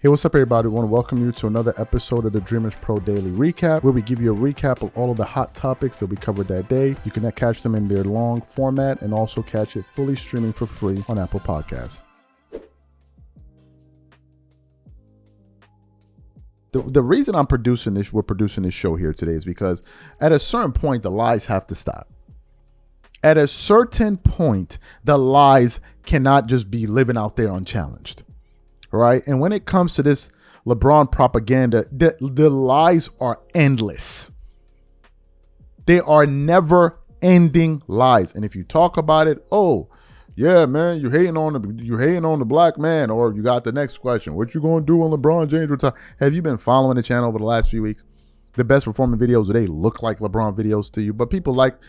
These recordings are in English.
Hey, what's up, everybody? I want to welcome you to another episode of the Dreamers Pro Daily Recap, where we give you a recap of all of the hot topics that we covered that day. You can catch them in their long format and also catch it fully streaming for free on Apple Podcasts. The reason we're producing this show here today is because at a certain point, the lies have to stop. At a certain point, the lies cannot just be living out there unchallenged. Right? And when it comes to this LeBron propaganda, the lies are endless. They are never ending lies. And if you talk about it, oh, yeah, man, you hating on the black man, or you got the next question. What you going to do when LeBron James retires? Have you been following the channel over the last few weeks? The best performing videos, they look like LeBron videos to you, but people like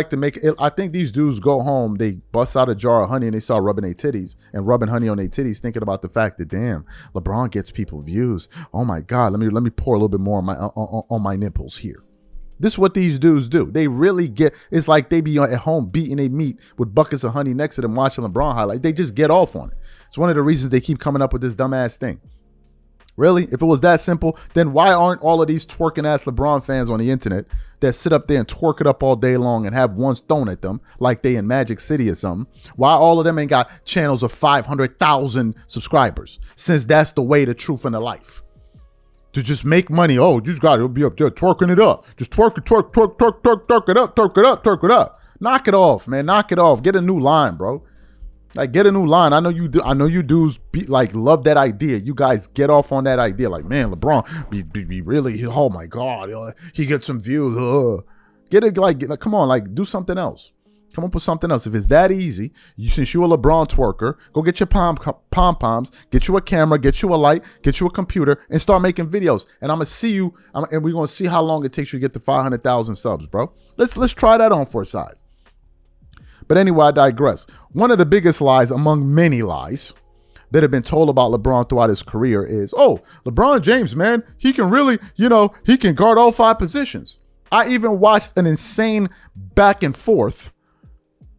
to make it. I think these dudes go home, they bust out a jar of honey and they start rubbing their titties and rubbing honey on their titties, thinking about the fact that, damn, LeBron gets people views. Oh my God, let me pour a little bit more on my nipples here. This is what these dudes do. They really get, it's like they be at home beating their meat with buckets of honey next to them watching LeBron highlight. They just get off on it. It's one of the reasons they keep coming up with this dumbass thing. Really? If it was that simple, then why aren't all of these twerking ass LeBron fans on the internet that sit up there and twerk it up all day long and have ones thrown at them like they in Magic City or something? Why all of them ain't got channels of 500,000 subscribers? Since that's the way, the truth, and the life. To just make money. Oh, you just got to be up there twerking it up. Just twerk it up. Knock it off, man. Knock it off. Get a new line, bro. Like, get a new line. I know you do. I know you dudes love that idea. You guys get off on that idea. Like, man, LeBron be really. Oh my God, he gets some views. Get it. Like, come on. Like, do something else. Come up with something else. If it's that easy, since you're a LeBron twerker, go get your pom poms, get you a camera, get you a light, get you a computer, and start making videos. And I'm gonna see you. And we're gonna see how long it takes you to get to 500,000 subs, bro. Let's try that on for a size. But anyway, I digress. One of the biggest lies among many lies that have been told about LeBron throughout his career is, oh, LeBron James, man, he can really, he can guard all 5 positions. I even watched an insane back and forth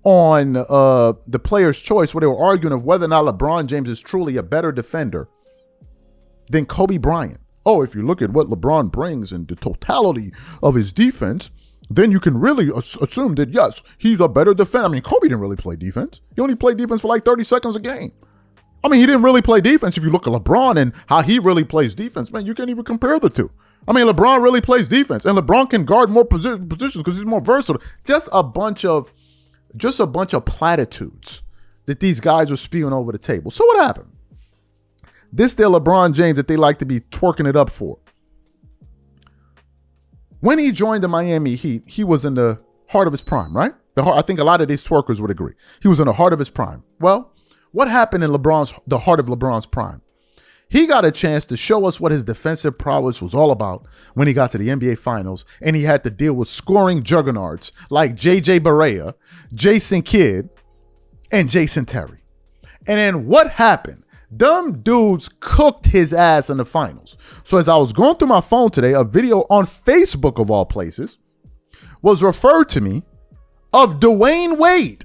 on the Player's Choice where they were arguing of whether or not LeBron James is truly a better defender than Kobe Bryant. Oh, if you look at what LeBron brings and the totality of his defense, then you can really assume that, yes, he's a better defender. I mean, Kobe didn't really play defense. He only played defense for like 30 seconds a game. I mean, he didn't really play defense. If you look at LeBron and how he really plays defense, man, you can't even compare the two. I mean, LeBron really plays defense, and LeBron can guard more positions because he's more versatile. Just a bunch of platitudes that these guys were spewing over the table. So what happened? This their LeBron James that they like to be twerking it up for. When he joined the Miami Heat, he was in the heart of his prime, right? I think a lot of these twerkers would agree. He was in the heart of his prime. Well, what happened in the heart of LeBron's prime? He got a chance to show us what his defensive prowess was all about when he got to the NBA Finals, and he had to deal with scoring juggernauts like J.J. Barea, Jason Kidd, and Jason Terry. And then what happened? Them dudes cooked his ass in the finals. So as I was going through my phone today, a video on Facebook of all places was referred to me of Dwyane Wade,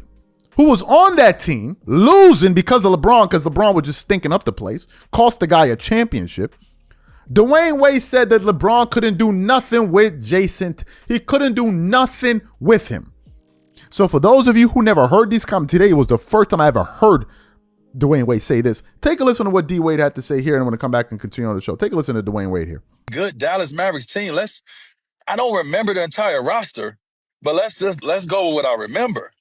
who was on that team, losing because of LeBron, because LeBron was just stinking up the place, cost the guy a championship. Dwyane Wade said that LeBron couldn't do nothing with Jason. He couldn't do nothing with him. So for those of you who never heard these comments, today was the first time I ever heard Dwyane Wade say this. Take a listen to what D Wade had to say here, and I'm going to come back and continue on the show. Take a listen to Dwyane Wade here. Good Dallas Mavericks team. I don't remember the entire roster, but let's go with what I remember.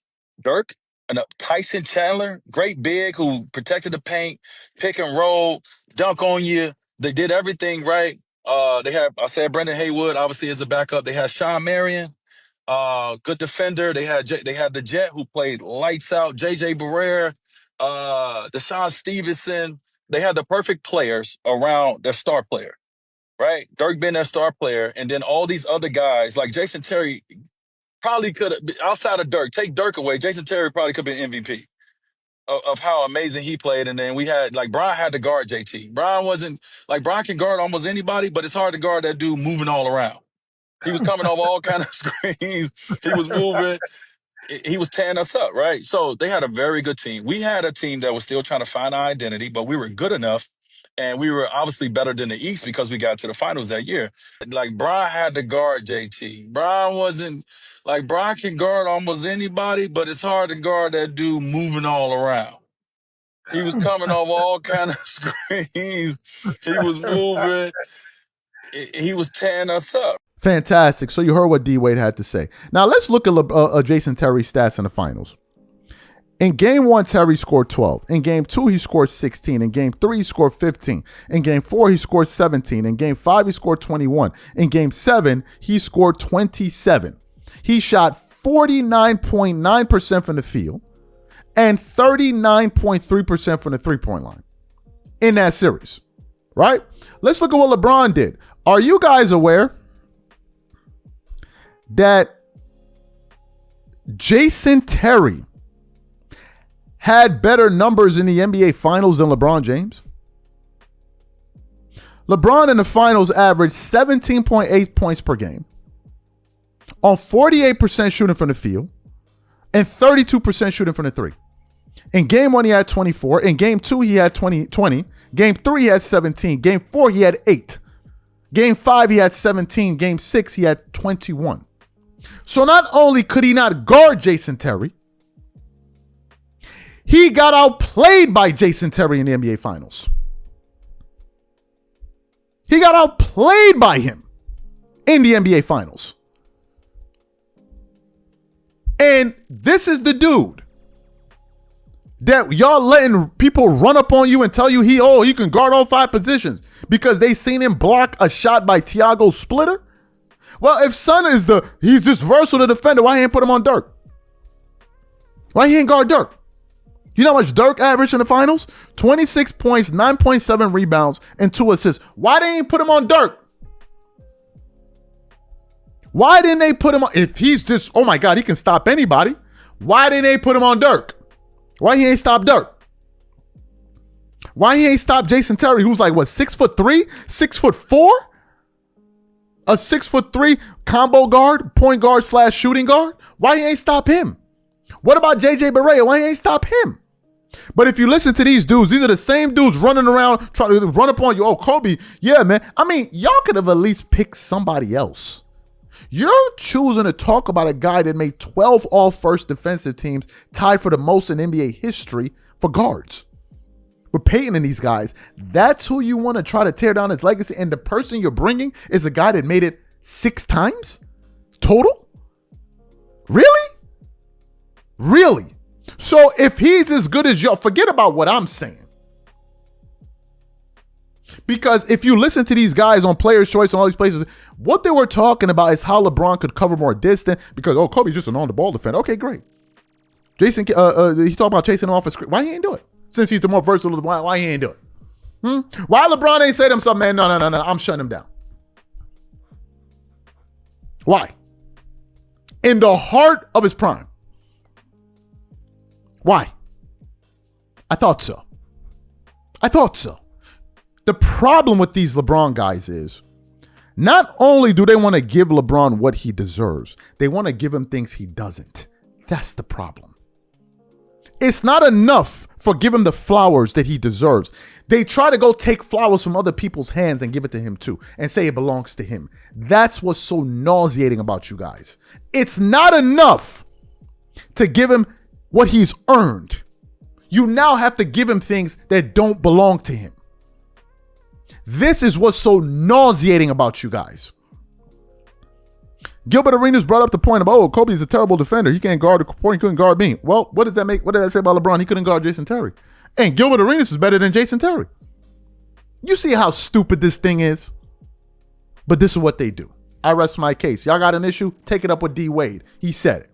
Dirk and Tyson Chandler, great big who protected the paint, pick and roll, dunk on you. They did everything right. I said Brendan Haywood obviously as a backup. They had Sean Marion, good defender. They had the Jet who played lights out. JJ Barea, Deshaun Stevenson. They had the perfect players around their star player, right? Dirk being their star player, and then all these other guys like Jason Terry probably could have, outside of Dirk, take Dirk away, Jason Terry probably could have been MVP of how amazing he played. And then we had, like, Brian had to guard JT. Brian can guard almost anybody, but it's hard to guard that dude moving all around. He was coming off all kind of screens. He was moving. He was tearing us up, right? So they had a very good team. We had a team that was still trying to find our identity, but we were good enough And we were obviously better than the East because we got to the finals that year. Like, Bron had to guard JT. Bron wasn't, like, Bron can guard almost anybody, but it's hard to guard that dude moving all around. He was coming off all kind of screens. He was moving. He was tearing us up. Fantastic. So you heard what D Wade had to say. Now let's look at Jason Terry's stats in the finals. In game 1, Terry scored 12. In game 2, he scored 16. In game 3, he scored 15. In game 4, he scored 17. In game 5, he scored 21. In game 7, he scored 27. He shot 49.9% from the field and 39.3% from the three-point line in that series, right? Let's look at what LeBron did. Are you guys aware that Jason Terry had better numbers in the NBA Finals than LeBron James? LeBron in the Finals averaged 17.8 points per game on 48% shooting from the field and 32% shooting from the three. In game 1, he had 24. In game 2, he had 20. Game 3, he had 17. Game 4, he had 8. Game 5, he had 17. Game 6, he had 21. So not only could he not guard Jason Terry, he got outplayed by Jason Terry in the NBA Finals. He got outplayed by him in the NBA Finals. And this is the dude that y'all letting people run up on you and tell you he can guard all 5 positions because they seen him block a shot by Thiago Splitter. Well, if Son he's just versatile defender, why he ain't put him on Dirk? Why he ain't guard Dirk? You know how much Dirk averaged in the finals? 26 points, 9.7 rebounds, and 2 assists. Why they ain't put him on Dirk? Why didn't they put him on? If he's this, oh my God, he can stop anybody. Why didn't they put him on Dirk? Why he ain't stop Dirk? Why he ain't stop Jason Terry, who's like, what, 6'3", 6'4"? A 6'3" combo guard, point guard / shooting guard? Why he ain't stop him? What about JJ Barea? Why he ain't stop him? But if you listen to these dudes, these are the same dudes running around trying to run up on you. Oh, Kobe, yeah, man. I mean, y'all could have at least picked somebody else. You're choosing to talk about a guy that made 12 all-first defensive teams, tied for the most in NBA history for guards. With Peyton and these guys, that's who you want to try to tear down his legacy. And the person you're bringing is a guy that made it 6 times total? Really? Really? So if he's as good as y'all, forget about what I'm saying. Because if you listen to these guys on Players' Choice and all these places, what they were talking about is how LeBron could cover more distant because, Kobe's just an on-the-ball defender. Okay, great. Jason, he talked about chasing him off a screen. Why he ain't do it? Since he's the more versatile, why he ain't do it? Why LeBron ain't say to himself, man, no, I'm shutting him down. Why? In the heart of his prime. Why? I thought so. The problem with these LeBron guys is not only do they want to give LeBron what he deserves, they want to give him things he doesn't. That's the problem. It's not enough for give him the flowers that he deserves. They try to go take flowers from other people's hands and give it to him too and say it belongs to him. That's what's so nauseating about you guys. It's not enough to give him what he's earned. You now have to give him things that don't belong to him. This is what's so nauseating about you guys. Gilbert Arenas brought up the point of, Kobe's a terrible defender. He can't guard the point. He couldn't guard me. Well, what did that say about LeBron? He couldn't guard Jason Terry. And Gilbert Arenas is better than Jason Terry. You see how stupid this thing is? But this is what they do. I rest my case. Y'all got an issue? Take it up with D Wade. He said it.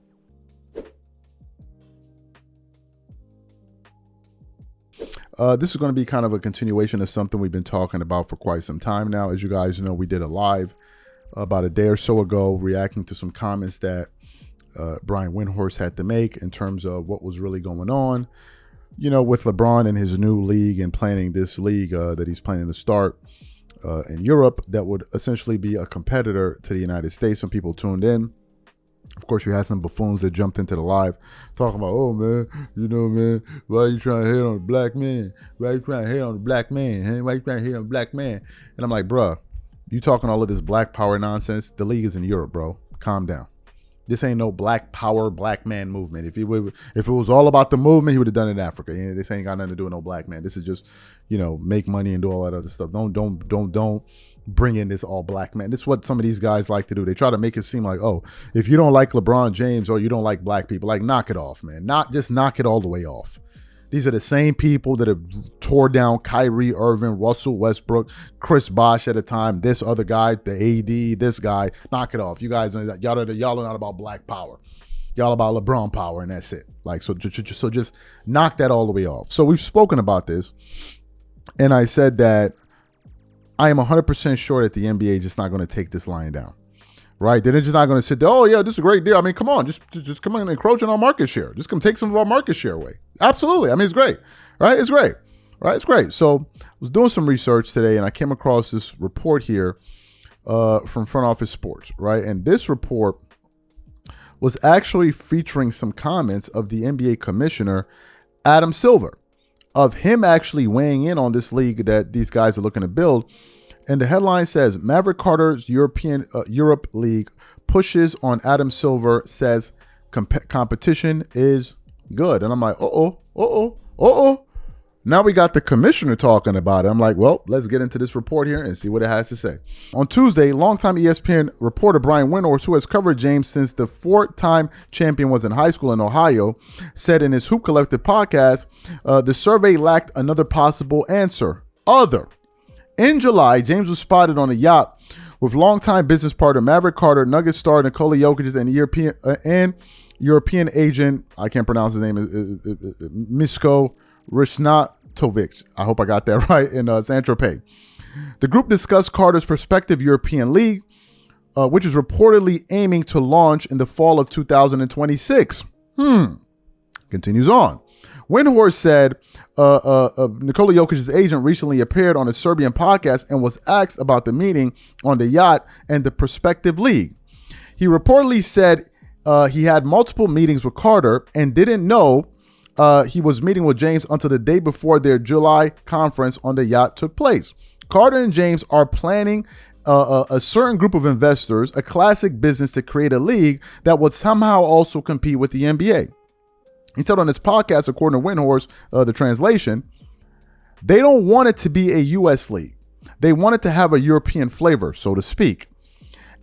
This is going to be kind of a continuation of something we've been talking about for quite some time now. As you guys know, we did a live about a day or so ago reacting to some comments that Brian Windhorst had to make in terms of what was really going on, with LeBron and his new league and planning this league that he's planning to start in Europe that would essentially be a competitor to the United States. Some people tuned in Of course, you had some buffoons that jumped into the live talking about, oh, man, man, why you trying to hate on the black man? Why you trying to hate on the black man? Hey, why you trying to hate on the black man? And I'm like, bruh, you talking all of this black power nonsense? The league is in Europe, bro. Calm down. This ain't no black power, black man movement. If it was all about the movement, he would have done it in Africa. This ain't got nothing to do with no black man. This is just, make money and do all that other stuff. Don't bring in this all black man. This is what some of these guys like to do. They try to make it seem like, oh, if you don't like LeBron James or you don't like black people, like, knock it off, man. Just knock it all the way off. These are the same people that have tore down Kyrie Irving, Russell Westbrook, Chris Bosh at a time, this other guy, the AD, this guy. Knock it off. You guys, y'all are not about black power. Y'all about LeBron power, and that's it. Like, so just knock that all the way off. So we've spoken about this, and I said that I am 100% sure that the NBA is just not going to take this line down, right? They're just not going to sit there, oh, yeah, this is a great deal. I mean, come on, just come on and encroach on our market share. Just come take some of our market share away. Absolutely. I mean, it's great, right? It's great, right? It's great. So I was doing some research today, and I came across this report here from Front Office Sports, right? And this report was actually featuring some comments of the NBA commissioner, Adam Silver, of him actually weighing in on this league that these guys are looking to build. And the headline says, Maverick Carter's Europe League pushes on Adam Silver, says competition is good. And I'm like, now we got the commissioner talking about it. I'm like, well, let's get into this report here and see what it has to say. On Tuesday, longtime ESPN reporter Brian Windhorst, who has covered James since the 4-time champion was in high school in Ohio, said in his Hoop Collective podcast, the survey lacked another possible answer. In July, James was spotted on a yacht with longtime business partner Maverick Carter, Nuggets star Nikola Jokic, and European agent, I can't pronounce his name, Misko Rishnatovic. I hope I got that right, in Saint-Tropez. The group discussed Carter's prospective European league, which is reportedly aiming to launch in the fall of 2026. Continues on. Windhorst said Nikola Jokic's agent recently appeared on a Serbian podcast and was asked about the meeting on the yacht and the prospective league. He reportedly said he had multiple meetings with Carter and didn't know he was meeting with James until the day before their July conference on the yacht took place. Carter and James are planning a certain group of investors, a classic business, to create a league that would somehow also compete with the NBA. He said on his podcast, according to Windhorst, the translation, they don't want it to be a U.S. league. They want it to have a European flavor, so to speak.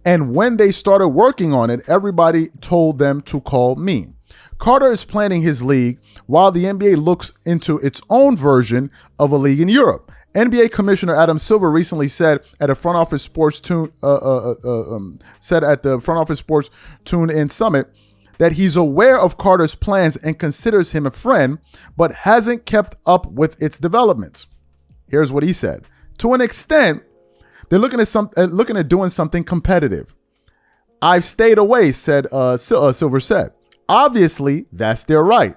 And when they started working on it, everybody told them to call me. Carter is planning his league while the NBA looks into its own version of a league in Europe. NBA Commissioner Adam Silver recently said at a Front Office Sports Tune-In Summit that he's aware of Carter's plans and considers him a friend, but hasn't kept up with its developments. Here's what he said. To an extent, they're looking at doing something competitive. I've stayed away, said Silver said. Obviously, that's their right.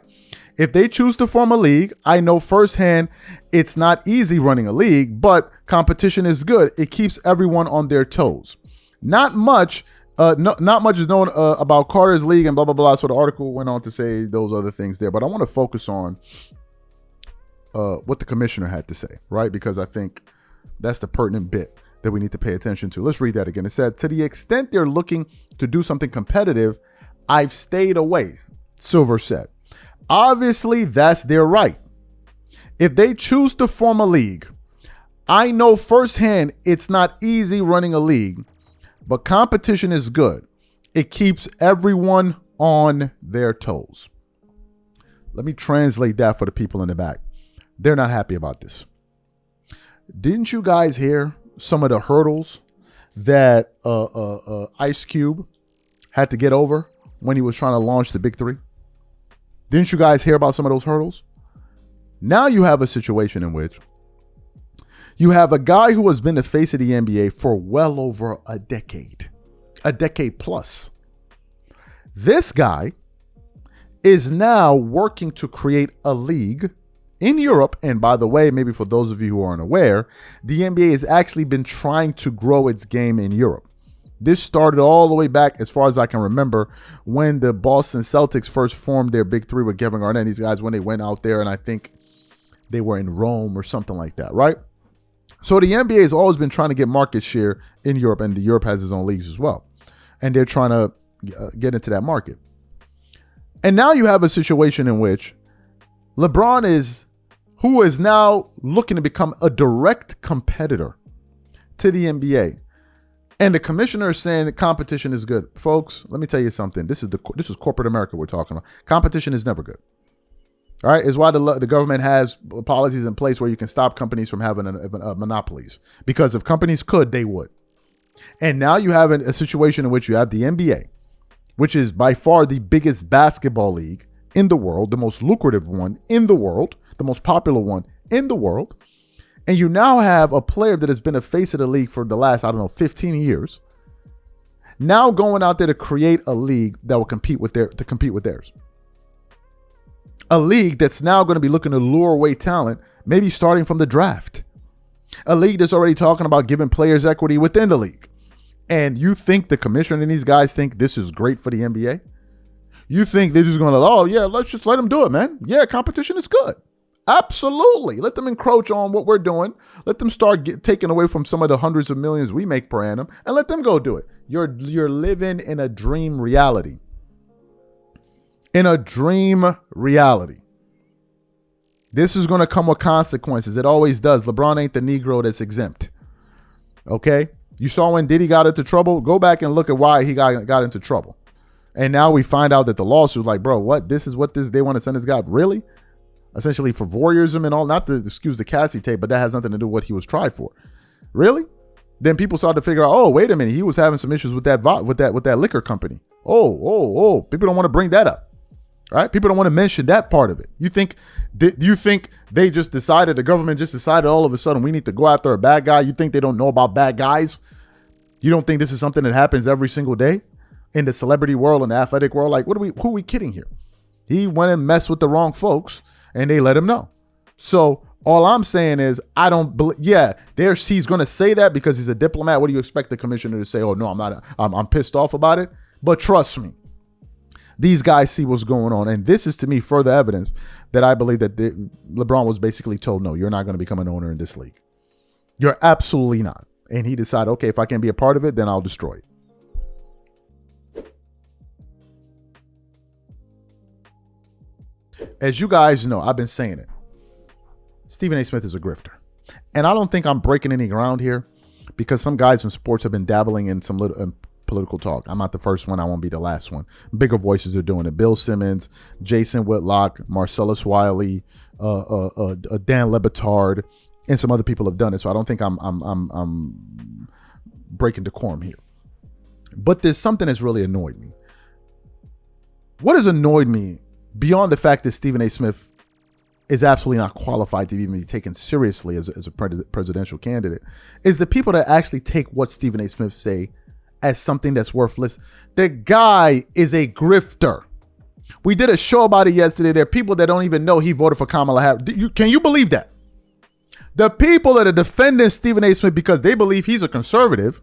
If they choose to form a league, I know firsthand it's not easy running a league, but competition is good. It keeps everyone on their toes. Not much is known about Carter's league and blah, blah, blah. So the article went on to say those other things there. But I want to focus on what the commissioner had to say, right? Because I think that's the pertinent bit that we need to pay attention to. Let's read that again. It said, to the extent they're looking to do something competitive, I've stayed away, Silver said. Obviously, that's their right. If they choose to form a league, I know firsthand it's not easy running a league, but competition is good. It keeps everyone on their toes. Let me translate that for the people in the back. They're not happy about this. Didn't you guys hear some of the hurdles that Ice Cube had to get over when he was trying to launch the Big Three? Didn't you guys hear about some of those hurdles? Now you have a situation in which you have a guy who has been the face of the NBA for well over a decade plus. This guy is now working to create a league in Europe. And by the way, maybe for those of you who aren't aware, the NBA has actually been trying to grow its game in Europe. This started all the way back, as far as I can remember, when the Boston Celtics first formed their big three with Kevin Garnett and these guys, when they went out there, and I think they were in Rome or something like that, right? So the NBA has always been trying to get market share in Europe, and Europe has its own leagues as well. And they're trying to get into that market. And now you have a situation in which LeBron who is now looking to become a direct competitor to the NBA. And the commissioner is saying that competition is good. Folks, let me tell you something. This is corporate America we're talking about. Competition is never good. All right, is why the government has policies in place where you can stop companies from having monopolies. Because if companies could, they would. And now you have a situation in which you have the NBA, which is by far the biggest basketball league in the world, the most lucrative one in the world, the most popular one in the world. And you now have a player that has been a face of the league for the last, 15 years, now going out there to create a league that will compete with theirs. A league that's now going to be looking to lure away talent, maybe starting from the draft. A league that's already talking about giving players equity within the league. And you think the commissioner and these guys think this is great for the NBA? You think they're just going to, let's just let them do it, man. Yeah, competition is good. Absolutely. Let them encroach on what we're doing. Let them start taking away from some of the hundreds of millions we make per annum, and let them go do it. You're living in a dream reality. In a dream reality. This is going to come with consequences. It always does. LeBron ain't the Negro that's exempt. Okay? You saw when Diddy got into trouble. Go back and look at why he got into trouble. And now we find out that the lawsuit, like, bro, what? This is what they want to send this guy? Really? Essentially for voyeurism and all. Not to excuse the Cassie tape, but that has nothing to do with what he was tried for. Really? Then people started to figure out, oh, wait a minute. He was having some issues with that liquor company. Oh. People don't want to bring that up. Right? People don't want to mention that part of it. Do you think they just decided, the government just decided all of a sudden we need to go after a bad guy? You think they don't know about bad guys? You don't think this is something that happens every single day in the celebrity world and the athletic world? Like, who are we kidding here? He went and messed with the wrong folks and they let him know. So all I'm saying is I don't believe, he's going to say that because he's a diplomat. What do you expect the commissioner to say? Oh, no, I'm not. I'm pissed off about it. But trust me. These guys see what's going on. And this is, to me, further evidence that I believe that LeBron was basically told, no, you're not going to become an owner in this league. You're absolutely not. And he decided, okay, if I can be a part of it, then I'll destroy it. As you guys know, I've been saying it. Stephen A. Smith is a grifter. And I don't think I'm breaking any ground here because some guys in sports have been dabbling in some little political talk. I'm not the first one. I won't be the last one. Bigger voices are doing it. Bill Simmons, Jason Whitlock, Marcellus Wiley, Dan Le Batard, and some other people have done it. So I don't think I'm breaking decorum here. But there's something that's really annoyed me. What has annoyed me beyond the fact that Stephen A. Smith is absolutely not qualified to even be taken seriously as a presidential candidate is the people that actually take what Stephen A. Smith say as something that's worthless. The guy is a grifter. We did a show about it yesterday. There are people that don't even know he voted for Kamala Harris. Can you believe that? The people that are defending Stephen A. Smith because they believe he's a conservative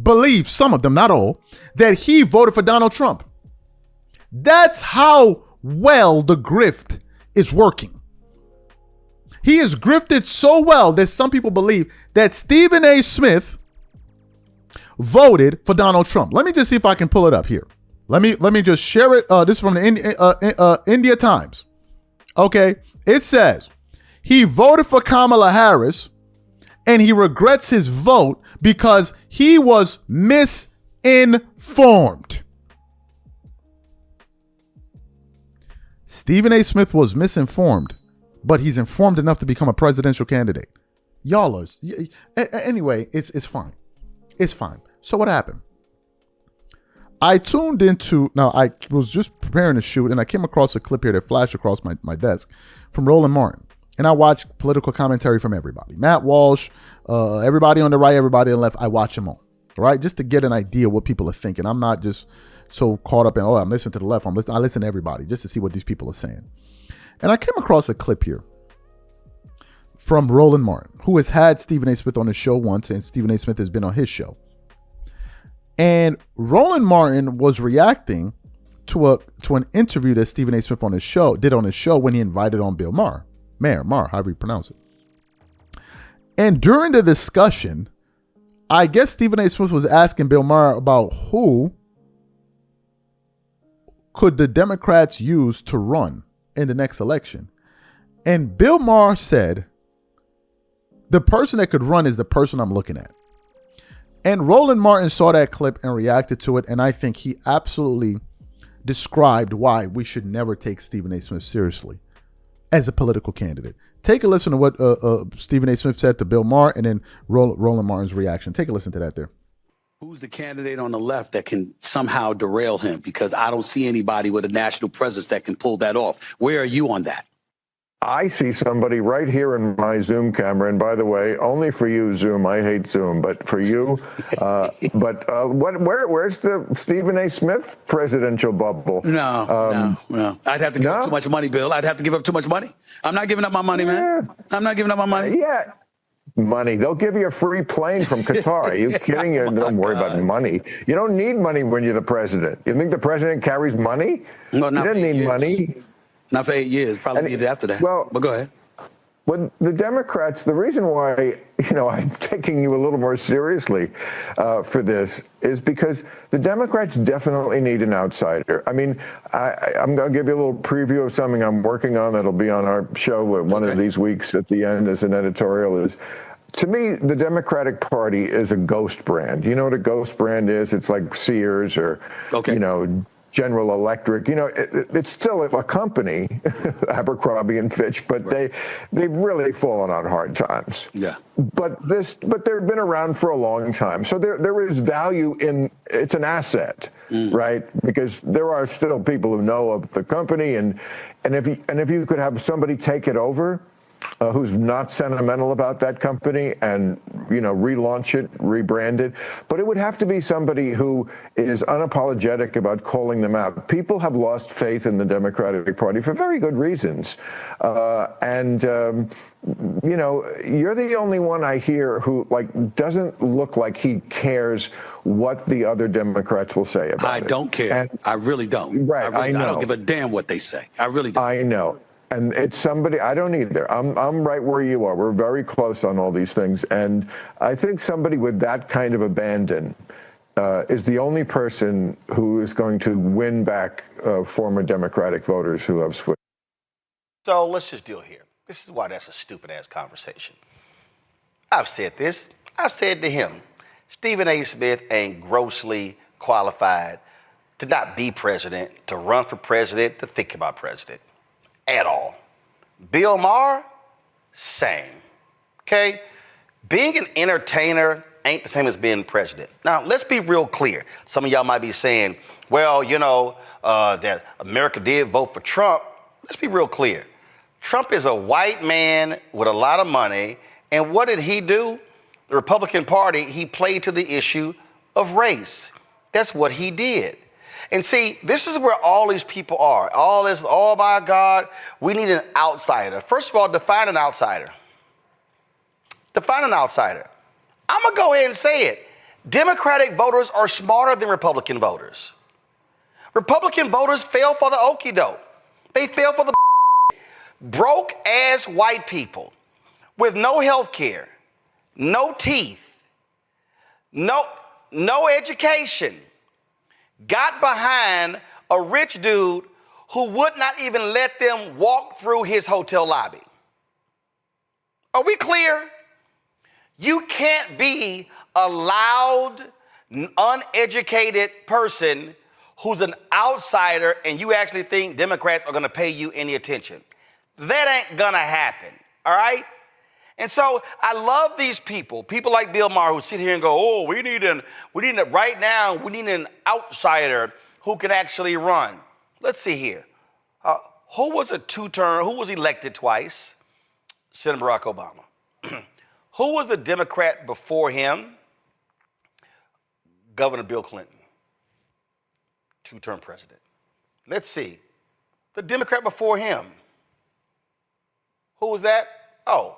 believe, some of them, not all, that he voted for Donald Trump. That's how well the grift is working. He is grifted so well that some people believe that Stephen A. Smith voted for Donald Trump. Let me just see if I can pull it up here. Let me just share it. This is from the India Times. Okay. It says he voted for Kamala Harris and he regrets his vote because he was misinformed. Stephen A. Smith was misinformed, but he's informed enough to become a presidential candidate. Y'all are, anyway, it's fine. It's fine. So what happened? I was just preparing to shoot and I came across a clip here that flashed across my desk from Roland Martin. And I watched political commentary from everybody. Matt Walsh, everybody on the right, everybody on the left. I watch them all, right? Just to get an idea what people are thinking. I'm not just so caught up in, I'm listening to the left. I listen to everybody just to see what these people are saying. And I came across a clip here from Roland Martin, who has had Stephen A. Smith on his show once, and Stephen A. Smith has been on his show. And Roland Martin was reacting to an interview that Stephen A. Smith did on his show when he invited on Bill Maher, however you pronounce it. And during the discussion, I guess Stephen A. Smith was asking Bill Maher about who could the Democrats use to run in the next election. And Bill Maher said, the person that could run is the person I'm looking at. And Roland Martin saw that clip and reacted to it. And I think he absolutely described why we should never take Stephen A. Smith seriously as a political candidate. Take a listen to what Stephen A. Smith said to Bill Maher and then Roland Martin's reaction. Take a listen to that there. Who's the candidate on the left that can somehow derail him? Because I don't see anybody with a national presence that can pull that off. Where are you on that? I see somebody right here in my Zoom camera, and by the way, only for you, Zoom. I hate Zoom, but for you. Where's the Stephen A. Smith presidential bubble? No. I'd have to give up too much money, Bill. I'd have to give up too much money. I'm not giving up my money, man. I'm not giving up my money. Yeah. Money. They'll give you a free plane from Qatar. Are you kidding? Don't worry about money. You don't need money when you're the president. You think the president carries money? No, he doesn't need money. Not for 8 years. Probably need it after that. Well, but go ahead. Well, the Democrats, the reason why, I'm taking you a little more seriously for this is because the Democrats definitely need an outsider. I mean, I'm going to give you a little preview of something I'm working on that'll be on our show one of these weeks at the end as an editorial. To me, the Democratic Party is a ghost brand. You know what a ghost brand is? It's like Sears or, General Electric. It's still a company, Abercrombie and Fitch, but they've really fallen on hard times. Yeah. But they've been around for a long time, so there is value in it's an asset, right? Because there are still people who know of the company, and if you could have somebody take it over, who's not sentimental about that company and, relaunch it, rebrand it. But it would have to be somebody who is unapologetic about calling them out. People have lost faith in the Democratic Party for very good reasons. You're the only one I hear who, doesn't look like he cares what the other Democrats will say about it. I don't care. I really don't. Right, I know. I don't give a damn what they say. I really don't. I know. And it's somebody, I don't either. I'm right where you are. We're very close on all these things. And I think somebody with that kind of abandon is the only person who is going to win back former Democratic voters who have switched. So let's just deal here. This is why that's a stupid-ass conversation. I've said this. I've said to him, Stephen A. Smith ain't grossly qualified to not be president, to run for president, to think about president. At all. Bill Maher, same. Okay? Being an entertainer ain't the same as being president. Now, let's be real clear. Some of y'all might be saying, well, that America did vote for Trump. Let's be real clear. Trump is a white man with a lot of money. And what did he do? The Republican Party, he played to the issue of race. That's what he did. And see, this is where all these people are. Oh my God, we need an outsider. First of all, define an outsider. Define an outsider. I'm going to go ahead and say it. Democratic voters are smarter than Republican voters. Republican voters fell for the okie doke. They fell for the broke ass white people with no health care, no teeth, no education. Got behind a rich dude who would not even let them walk through his hotel lobby. Are we clear? You can't be a loud, uneducated person who's an outsider and you actually think Democrats are going to pay you any attention. That ain't going to happen, all right? And so I love these people like Bill Maher who sit here and go, oh, we need right now, we need an outsider who can actually run. Let's see here. Who was elected twice? Senator Barack Obama. Who was the Democrat before him? Governor Bill Clinton. 2-term president. Let's see. The Democrat before him. Who was that? Oh,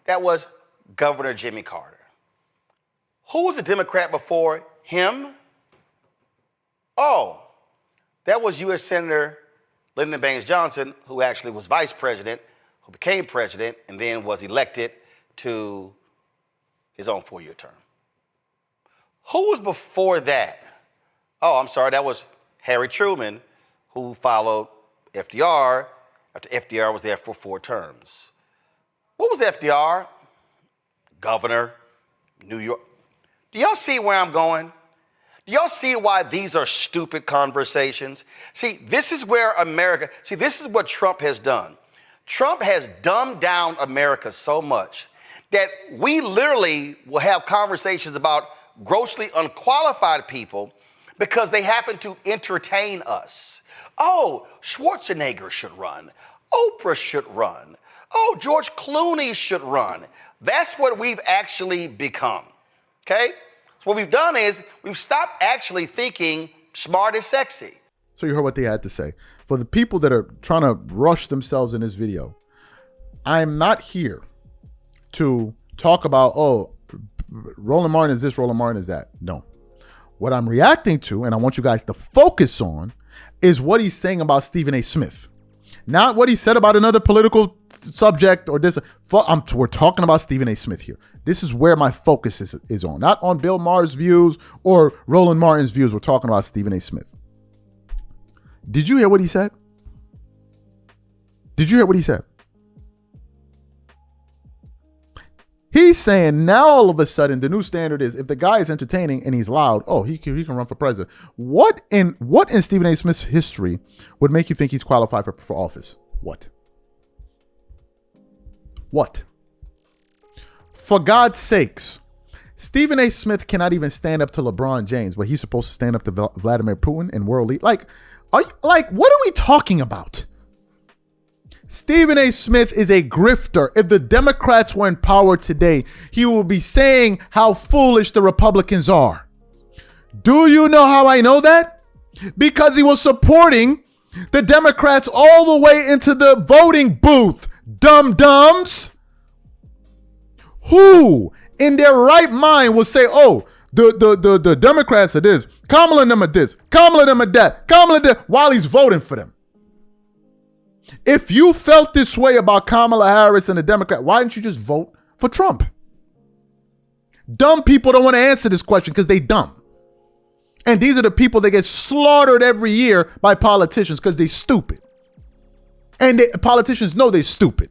that was Governor Jimmy Carter. Who was a Democrat before him? Oh, that was U.S. Senator Lyndon Baines Johnson, who actually was vice president, who became president, and then was elected to his own 4-year term. Who was before that? Oh, I'm sorry, that was Harry Truman, who followed FDR after FDR was there for 4 terms. What was FDR? Governor, New York. Do y'all see where I'm going? Do y'all see why these are stupid conversations? See, this is where this is what Trump has done. Trump has dumbed down America so much that we literally will have conversations about grossly unqualified people because they happen to entertain us. Oh, Schwarzenegger should run. Oprah should run. Oh, George Clooney should run. That's what we've actually become, okay? So what we've done is we've stopped actually thinking smart is sexy. So you heard what they had to say. For the people that are trying to rush themselves in this video, I'm not here to talk about, oh, Roland Martin is this, Roland Martin is that. No. What I'm reacting to, and I want you guys to focus on, is what he's saying about Stephen A. Smith. Not what he said about another political subject or this. We're talking about Stephen A. Smith here. This is where my focus is on. Not on Bill Maher's views or Roland Martin's views. We're talking about Stephen A. Smith. Did you hear what he said? Did you hear what he said? He's saying now all of a sudden the new standard is if the guy is entertaining and he's loud, oh, he can run for president. What in Stephen A. Smith's history would make you think he's qualified for office? What? For God's sakes, Stephen A. Smith cannot even stand up to LeBron James, but he's supposed to stand up to Vladimir Putin and world leader. What are we talking about? Stephen A. Smith is a grifter. If the Democrats were in power today, he would be saying how foolish the Republicans are. Do you know how I know that? Because he was supporting the Democrats all the way into the voting booth. Dum-dums. Who in their right mind will say, oh, the Democrats are this, Kamala and them are this, Kamala and them are that, Kamala that, while he's voting for them. If you felt this way about Kamala Harris and the Democrat, why didn't you just vote for Trump? Dumb people don't want to answer this question because they dumb. And these are the people that get slaughtered every year by politicians because they're stupid. And politicians know they're stupid.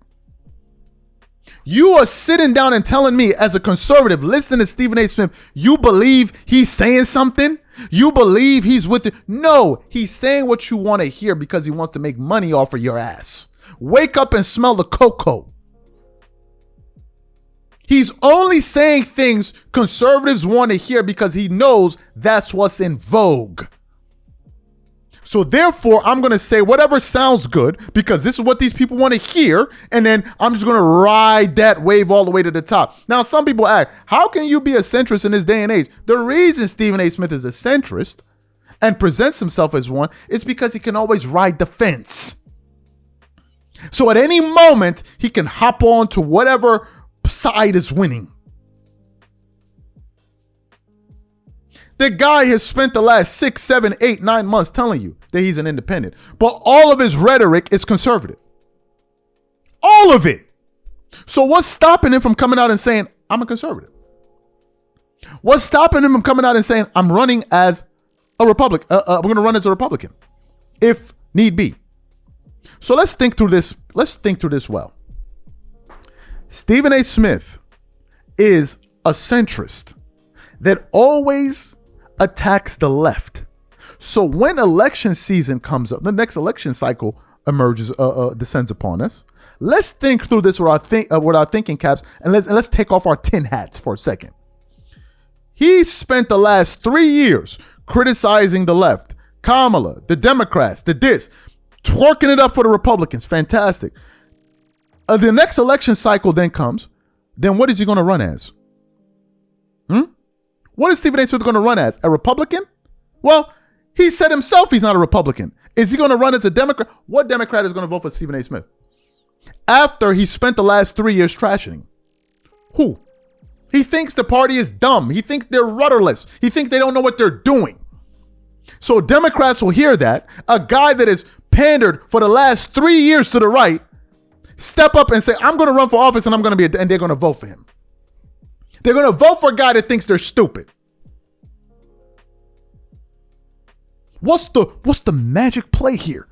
You are sitting down and telling me as a conservative, listening to Stephen A. Smith, you believe he's saying something? You believe he's with you? No, he's saying what you want to hear because he wants to make money off of your ass. Wake up and smell the cocoa. He's only saying things conservatives want to hear because he knows that's what's in vogue. So therefore, I'm going to say whatever sounds good because this is what these people want to hear. And then I'm just going to ride that wave all the way to the top. Now, some people ask, how can you be a centrist in this day and age? The reason Stephen A. Smith is a centrist and presents himself as one is because he can always ride the fence. So at any moment, he can hop on to whatever side is winning. The guy has spent the last 6, 7, 8, 9 months telling you that he's an independent. But all of his rhetoric is conservative. All of it. So what's stopping him from coming out and saying, I'm a conservative? What's stopping him from coming out and saying, I'm running as a Republican. I'm going to run as a Republican, if need be. So let's think through this. Let's think through this well. Stephen A. Smith is a centrist that always attacks the left. So when election season comes up, the next election cycle emerges, descends upon us. Let's think through this with our thinking caps, and let's take off our tin hats for a second. He spent the last 3 years criticizing the left, Kamala, the Democrats, the this, twerking it up for the Republicans. Fantastic. The next election cycle then comes. Then what is he going to run as? What is Stephen A. Smith going to run as? A Republican? Well, he said himself he's not a Republican. Is he going to run as a Democrat? What Democrat is going to vote for Stephen A. Smith? After he spent the last 3 years trashing him. Who? He thinks the party is dumb. He thinks they're rudderless. He thinks they don't know what they're doing. So Democrats will hear that. A guy that has pandered for the last 3 years to the right step up and say, I'm going to run for office and I'm going to be, and they're going to vote for him. They're going to vote for a guy that thinks they're stupid. What's the magic play here?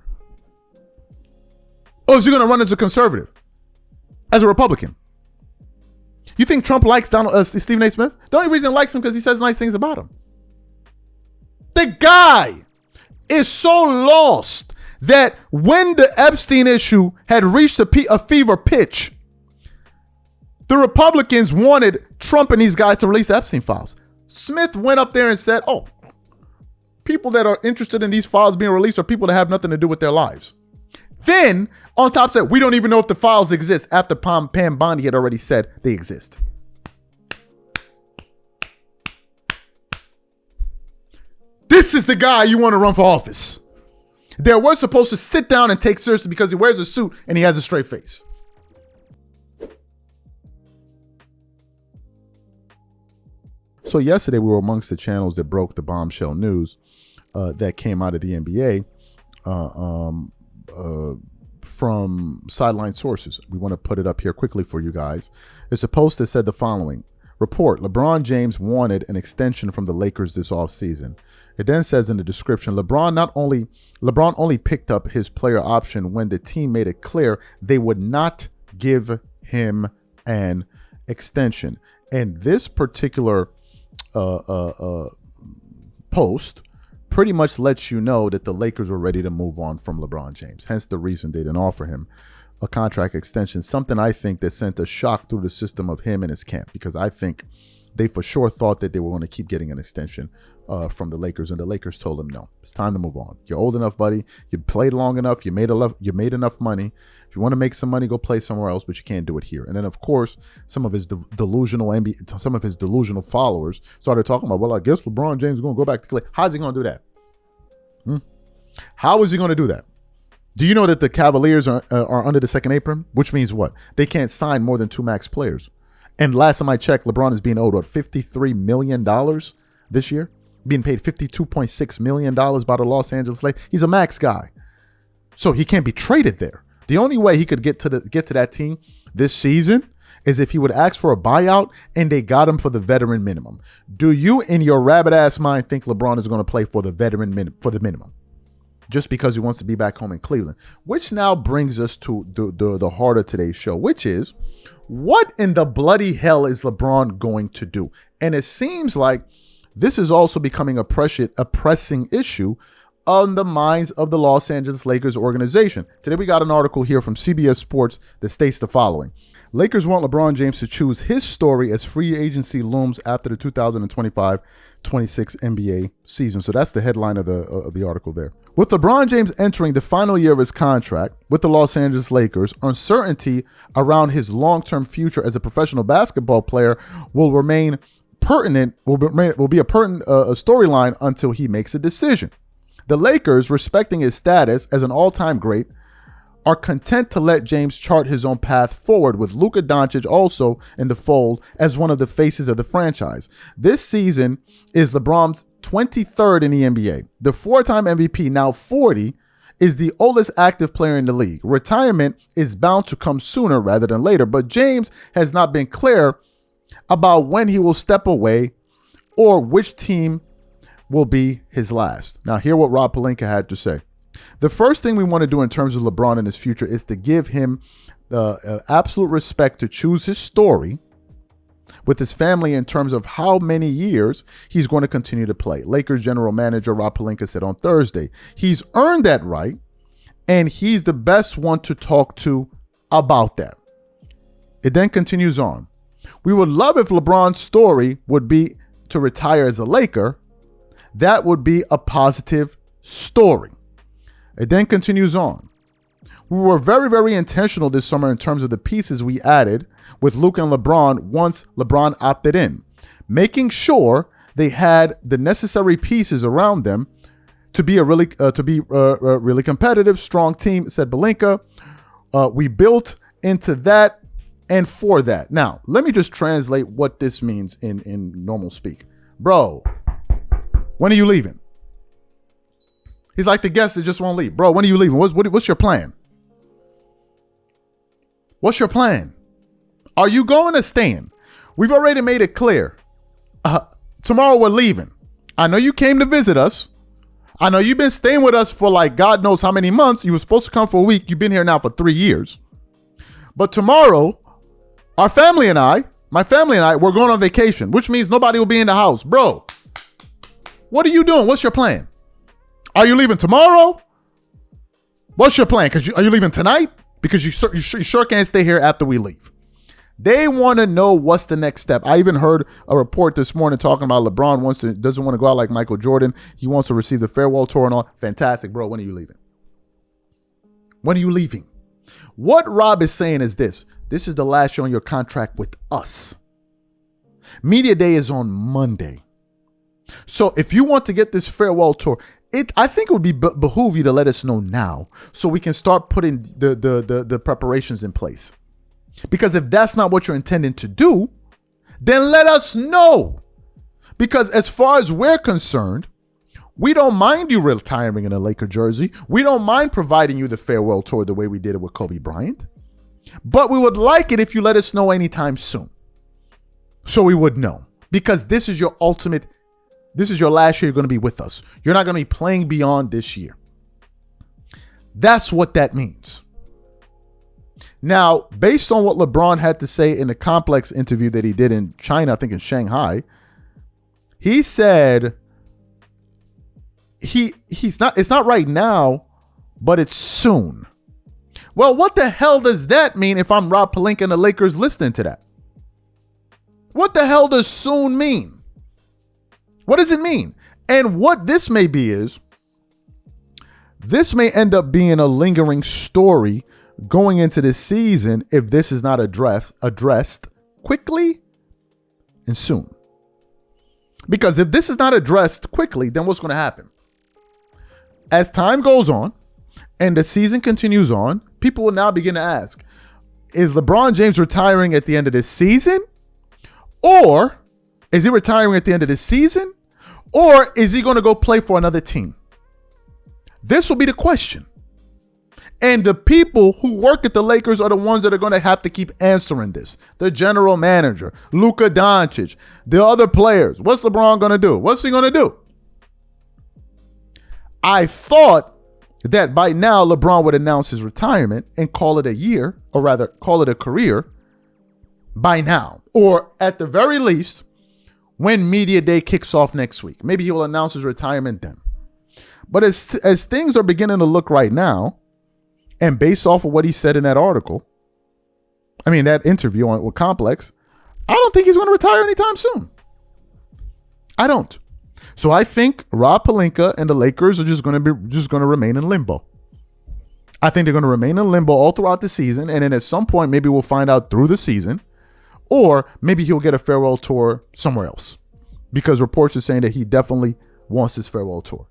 Oh, is he going to run as a conservative? As a Republican? You think Trump likes Stephen A. Smith? The only reason he likes him because he says nice things about him. The guy is so lost that when the Epstein issue had reached a fever pitch, the Republicans wanted Trump and these guys to release the Epstein files. Smith went up there and said, oh, people that are interested in these files being released are people that have nothing to do with their lives. Then, on top said, we don't even know if the files exist after Pam Bondi had already said they exist. This is the guy you want to run for office. That we're supposed to sit down and take seriously because he wears a suit and he has a straight face. So yesterday we were amongst the channels that broke the bombshell news that came out of the NBA from sideline sources. We want to put it up here quickly for you guys. It's a post that said the following. Report, LeBron James wanted an extension from the Lakers this offseason. It then says in the description, LeBron only picked up his player option when the team made it clear they would not give him an extension. And this particular post pretty much lets you know that the Lakers were ready to move on from LeBron James. Hence the reason they didn't offer him a contract extension, something I think that sent a shock through the system of him and his camp, because I think they for sure thought that they were going to keep getting an extension from the Lakers, and the Lakers told him, no, it's time to move on. You're old enough, buddy. You played long enough. You made enough money. If you want to make some money, go play somewhere else, but you can't do it here. And then, of course, some of his delusional followers started talking about, well, I guess LeBron James is going to go back to Clay. How's he going to do that? How is he going to do that? Do you know that the Cavaliers are under the second apron? Which means what? They can't sign more than 2 max players. And last time I checked, LeBron is being owed, what, $53 million this year? Being paid $52.6 million by the Los Angeles Lakers. He's a max guy. So he can't be traded there. The only way he could get to that team this season is if he would ask for a buyout and they got him for the veteran minimum. Do you, in your rabbit ass mind, think LeBron is going to play for the minimum? Just because he wants to be back home in Cleveland. Which now brings us to the heart of today's show, which is, what in the bloody hell is LeBron going to do? And it seems like this is also becoming a pressing issue on the minds of the Los Angeles Lakers organization. Today we got an article here from CBS Sports that states the following. Lakers want LeBron James to choose his story as free agency looms after the 2025-26 NBA season. So that's the headline of the article there. With LeBron James entering the final year of his contract with the Los Angeles Lakers, uncertainty around his long-term future as a professional basketball player will be a pertinent storyline until he makes a decision. The Lakers, respecting his status as an all-time great, are content to let James chart his own path forward, with Luka Doncic also in the fold as one of the faces of the franchise. This season is LeBron's 23rd in the NBA. The 4-time MVP, now 40, is the oldest active player in the league. Retirement is bound to come sooner rather than later, but James has not been clear about when he will step away or which team will be his last. Now, hear what Rob Pelinka had to say. The first thing we want to do in terms of LeBron in his future is to give him absolute respect to choose his story with his family in terms of how many years he's going to continue to play. Lakers general manager Rob Pelinka said on Thursday, he's earned that right, and he's the best one to talk to about that. It then continues on. We would love if LeBron's story would be to retire as a Laker. That would be a positive story. It then continues on. We were very, very intentional this summer in terms of the pieces we added with Luka and LeBron once LeBron opted in, making sure they had the necessary pieces around them to be a really competitive, strong team, said Pelinka. We built into that and for that. Now, let me just translate what this means in normal speak. Bro, when are you leaving? He's like the guest that just won't leave. Bro, when are you leaving? What's your plan? What's your plan? Are you going to staying? We've already made it clear. Tomorrow we're leaving. I know you came to visit us. I know you've been staying with us for like God knows how many months. You were supposed to come for a week. You've been here now for 3 years. But tomorrow, my family and I, we're going on vacation, which means nobody will be in the house. Bro, what are you doing? What's your plan? Are you leaving tomorrow? What's your plan? Are you leaving tonight? Because you sure can't stay here after we leave. They want to know what's the next step. I even heard a report this morning talking about LeBron doesn't want to go out like Michael Jordan. He wants to receive the farewell tour and all. Fantastic, bro. When are you leaving? When are you leaving? What Rob is saying is this. This is the last year on your contract with us. Media day is on Monday. So if you want to get this farewell tour, I think it would behoove you to let us know now so we can start putting the preparations in place. Because if that's not what you're intending to do, then let us know. Because as far as we're concerned, we don't mind you retiring in a Laker jersey. We don't mind providing you the farewell tour the way we did it with Kobe Bryant. But we would like it if you let us know anytime soon. So we would know. Because this is your last year you're going to be with us. You're not going to be playing beyond this year. That's what that means. Now, based on what LeBron had to say in the Complex interview that he did in China, I think in Shanghai, he said it's not right now, but it's soon. Well, what the hell does that mean if I'm Rob Pelinka and the Lakers listening to that? What the hell does soon mean? What does it mean? And what this may be is, this may end up being a lingering story going into this season if this is not addressed quickly and soon. Because if this is not addressed quickly, then what's going to happen? As time goes on and the season continues on, people will now begin to ask, is LeBron James retiring at the end of this season? Or is he retiring at the end of this season? Or is he going to go play for another team? This will be the question. And the people who work at the Lakers are the ones that are going to have to keep answering this. The general manager, Luka Doncic, the other players. What's LeBron going to do? What's he going to do? I thought that by now LeBron would announce his retirement and call it a year, or rather call it a career by now. Or at the very least, when media day kicks off next week. Maybe he will announce his retirement then. But as things are beginning to look right now, and based off of what he said in that article, that interview with Complex, I don't think he's going to retire anytime soon. I don't. So I think Rob Pelinka and the Lakers are just going to remain in limbo. I think they're going to remain in limbo all throughout the season, and then at some point maybe we'll find out through the season, or maybe he'll get a farewell tour somewhere else, because reports are saying that he definitely wants his farewell tour.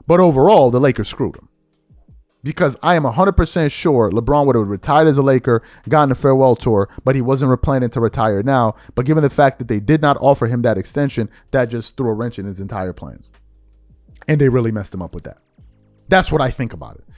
But overall, the Lakers screwed him. Because I am 100% sure LeBron would have retired as a Laker, gotten a farewell tour, but he wasn't planning to retire now. But given the fact that they did not offer him that extension, that just threw a wrench in his entire plans. And they really messed him up with that. That's what I think about it.